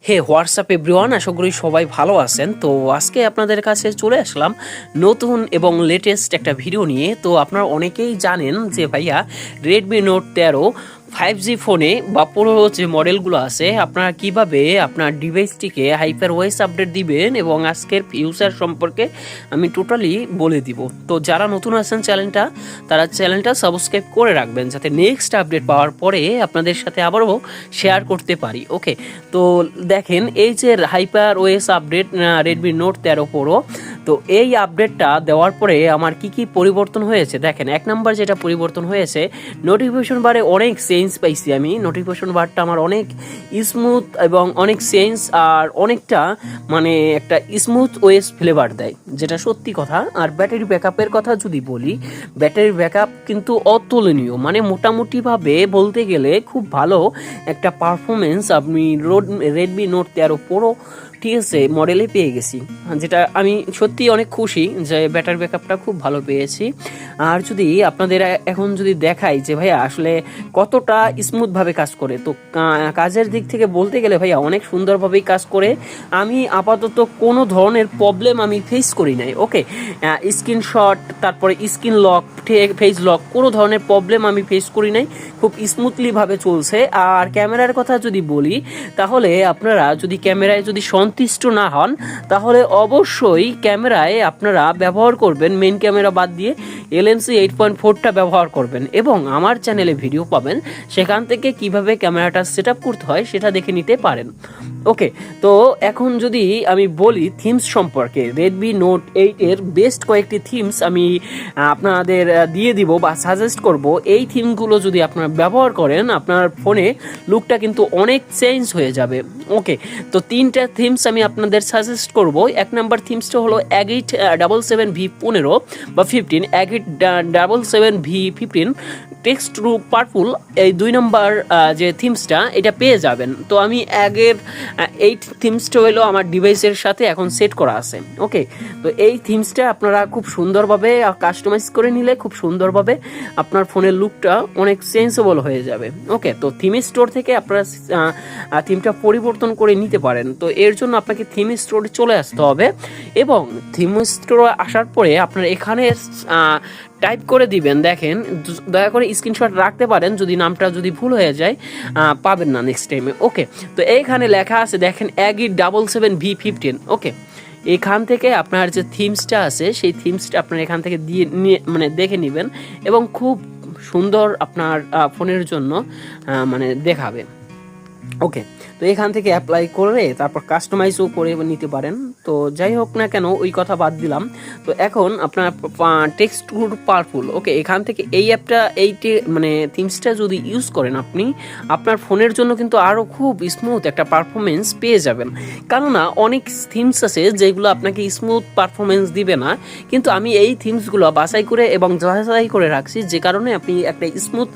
হে WhatsApp everyone, আশা করি সবাই ভালো আছেন। তো আজকে আপনাদের কাছে চলে আসলাম নতুন এবং লেটেস্ট একটা ভিডিও নিয়ে। তো আপনারা অনেকেই জানেন যে ভাইয়া রেডমি নোট 13 5G ফোনে বা পুরো যে মডেলগুলো আছে আপনারা কিভাবে আপনার ডিভাইসটিকে হাইপার ওএস আপডেট দিবেন এবং আজকের ফিউচার সম্পর্কে আমি টোটালি বলে দিব। তো যারা নতুন আছেন তারা চ্যানেলটা সাবস্ক্রাইব করে রাখবেন যাতে নেক্সট আপডেট পাওয়ার পরে আপনাদের সাথে আবারও শেয়ার করতে পারি। ওকে, তো দেখেন এই যে hyper OS update Redmi note 13 pro, তো এই আপডেটটা দেওয়ার পরে আমার কি কি পরিবর্তন হয়েছে দেখেন। এক নাম্বার যেটা পরিবর্তন হয়েছে, নোটিফিকেশন বারে অনেক চেঞ্জ পাইছি আমি। নোটিফিকেশন বারটা আমার অনেক স্মুথ এবং অনেক চেঞ্জ আর অনেকটা মানে একটা স্মুথ ওএস ফ্লেভার দেয়, যেটা সত্যি কথা। আর ব্যাটারি ব্যাকআপের কথা যদি বলি, ব্যাটারি ব্যাকআপ কিন্তু অতুলনীয়, মানে মোটামুটিভাবে বলতে গেলে খুব ভালো একটা পারফরমেন্স আপনি রেডমি নোট 13 প্রো ঠিক আছে মডেলে পেয়ে গেছি, যেটা আমি সত্যি অনেক খুশি যে ব্যাটারি ব্যাকআপটা খুব ভালো পেয়েছি। আর যদি আপনাদের এখন যদি দেখাই যে ভাইয়া আসলে কতটা স্মুথভাবে কাজ করে, তো কাজের দিক থেকে বলতে গেলে ভাইয়া অনেক সুন্দরভাবেই কাজ করে। আমি আপাতত কোনো ধরনের প্রবলেম আমি ফেস করি নাই। ওকে, স্ক্রিনশট, তারপরে স্ক্রিন লক, ফেস লক, কোনো ধরনের প্রবলেম আমি ফেস করি নাই, খুব স্মুথলিভাবে চলছে। আর ক্যামেরার কথা যদি বলি, তাহলে আপনারা যদি ক্যামেরায় যদি সন্তুষ্ট না হন তাহলে অবশ্যই ক্যামেরায় আপনারা ব্যবহার করবেন মেইন ক্যামেরা বাদ দিয়ে LMC 8.4টা ব্যবহার করবেন এবং আমার চ্যানেলে ভিডিও পাবেন, সেখান থেকে কিভাবে ক্যামেরাটা সেট আপ করতে হয় সেটা দেখে নিতে পারেন। ওকে, তো এখন যদি আমি বলি থিমস সম্পর্কে, রেডমি নোট 8 এর বেস্ট কয়েকটি থিমস আমি আপনাদের দিয়ে দিব বা সাজেস্ট করব। এই থিমগুলো যদি আপনারা ব্যবহার করেন আপনার ফোনে লুকটা কিন্তু অনেক চেঞ্জ হয়ে যাবে। ওকে, তো তিনটা থিমস আমি আপনাদের সাজেস্ট করব। এক নাম্বার থিমসটা হলো Agate 77V15 বা 15, Agate 77V15 text to purple. এই দুই নম্বর যে থিমসটা এটা পেয়ে যাবেন। তো আমি আগের এই থিমসটা হলো আমার ডিভাইসের সাথে এখন সেট করা আছে। ওকে, তো এই থিমসটা আপনারা খুব সুন্দরভাবে কাস্টমাইজ করে নিলে খুব সুন্দরভাবে আপনার ফোনের লুকটা অনেক সেন্সেবল হয়ে যাবে। ওকে, তো থিম স্টোর থেকে আপনারা থিমটা পরিবর্তন করে নিতে পারেন। তো এর জন্য আপনাকে থিম স্টোরে চলে আসতে হবে এবং থিম স্টোরে আসার পরে আপনার এখানে টাইপ করে দিবেন। দেখেন, দয়া করে স্ক্রিনশট রাখতে পারেন, যদি নামটা যদি ভুল হয়ে যায় পাবেন না নেক্সট টাইমে। ওকে, তো এইখানে লেখা আছে দেখেন Agate 77V15। ওকে, এখান থেকে আপনার যে থিমসটা আছে সেই থিমসটা আপনার এখান থেকে দিয়ে মানে দেখে নেবেন এবং খুব সুন্দর আপনার ফোনের জন্য মানে দেখাবে। ওকে, তো এখান থেকে অ্যাপ্লাই করে তারপর কাস্টমাইজও করে নিতে পারেন। তো যাই হোক না কেন ওই কথা বাদ দিলাম। তো এখন আপনার টেক্সট টু পাওয়ারফুল। ওকে, এখান থেকে এই অ্যাপটা মানে থিমসটা যদি ইউজ করেন আপনি আপনার ফোনের জন্য কিন্তু আরও খুব স্মুথ একটা পারফরমেন্স পেয়ে যাবেন। কেননা অনেক থিমস আছে যেগুলো আপনাকে স্মুথ পারফরমেন্স দিবে না, কিন্তু আমি এই থিমসগুলো বাছাই করে এবং যাচাই করে রাখছি, যে কারণে আপনি একটা স্মুথ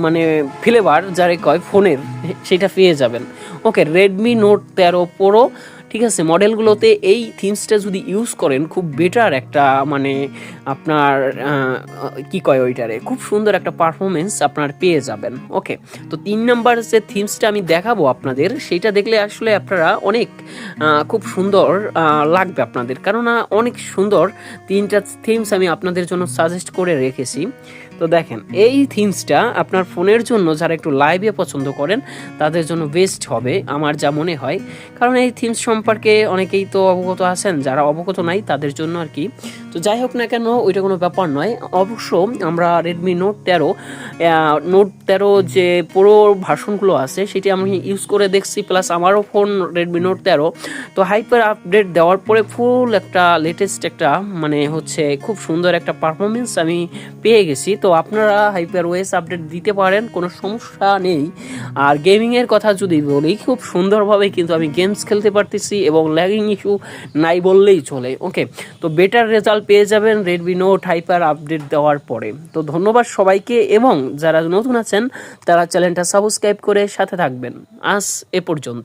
মানে ফ্লেভার যারে কয় ফোনের সেটা পেয়ে যাবেন। ওকে, রেডমি নোট 13 প্রো ঠিক আছে মডেলগুলোতে এই থিমসটা যদি ইউজ করেন খুব বেটার একটা মানে আপনার কি কয় ওইটারে খুব সুন্দর একটা পারফরমেন্স আপনার পেয়ে যাবেন। ওকে, তো 3 নাম্বার যে থিমসটা আমি দেখাবো আপনাদের, সেইটা দেখলে আসলে আপনারা অনেক খুব সুন্দর লাগবে আপনাদের, কেননা অনেক সুন্দর তিনটা থিমস আমি আপনাদের জন্য সাজেস্ট করে রেখেছি। তো দেখেন, এই থিমসটা আপনার ফোনের জন্য যারা একটু লাইভে পছন্দ করেন তাদের জন্য বেস্ট হবে আমার যা মনে হয়, কারণ এই থিমস সম্পর্কে অনেকেই তো অবগত আছেন, যারা অবগত নাই তাদের জন্য আর কি। তো যাই হোক না কেন ওইটা কোনো ব্যাপার নয়। অবশ্য আমরা রেডমি নোট 13 যে পুরো ভার্সনগুলো আছে সেটি আমি ইউজ করে দেখছি, প্লাস আমারও ফোন রেডমি নোট 13। তো হাইপার আপডেট দেওয়ার পরে ফুল একটা লেটেস্ট একটা মানে হচ্ছে খুব সুন্দর একটা পারফরমেন্স আমি পেয়ে গেছি। তো আপনারা হাইপার ওএস আপডেট দিতে পারেন, কোনো সমস্যা নেই। আর গেমিংয়ের কথা যদি বলি, খুব সুন্দরভাবে কিন্তু আমি গেমস খেলতে পারতেছি এবং ল্যাগিং ইস্যু নাই বললেই চলে। ওকে, তো বেটার রেজাল্ট পেয়ে যাবেন রেডমি নোট হাইপার আপডেট দেওয়ার পরে। তো ধন্যবাদ সবাইকে, এবং যারা নতুন আছেন তারা চ্যানেলটা সাবস্ক্রাইব করে সাথে থাকবেন। আজ এ পর্যন্ত।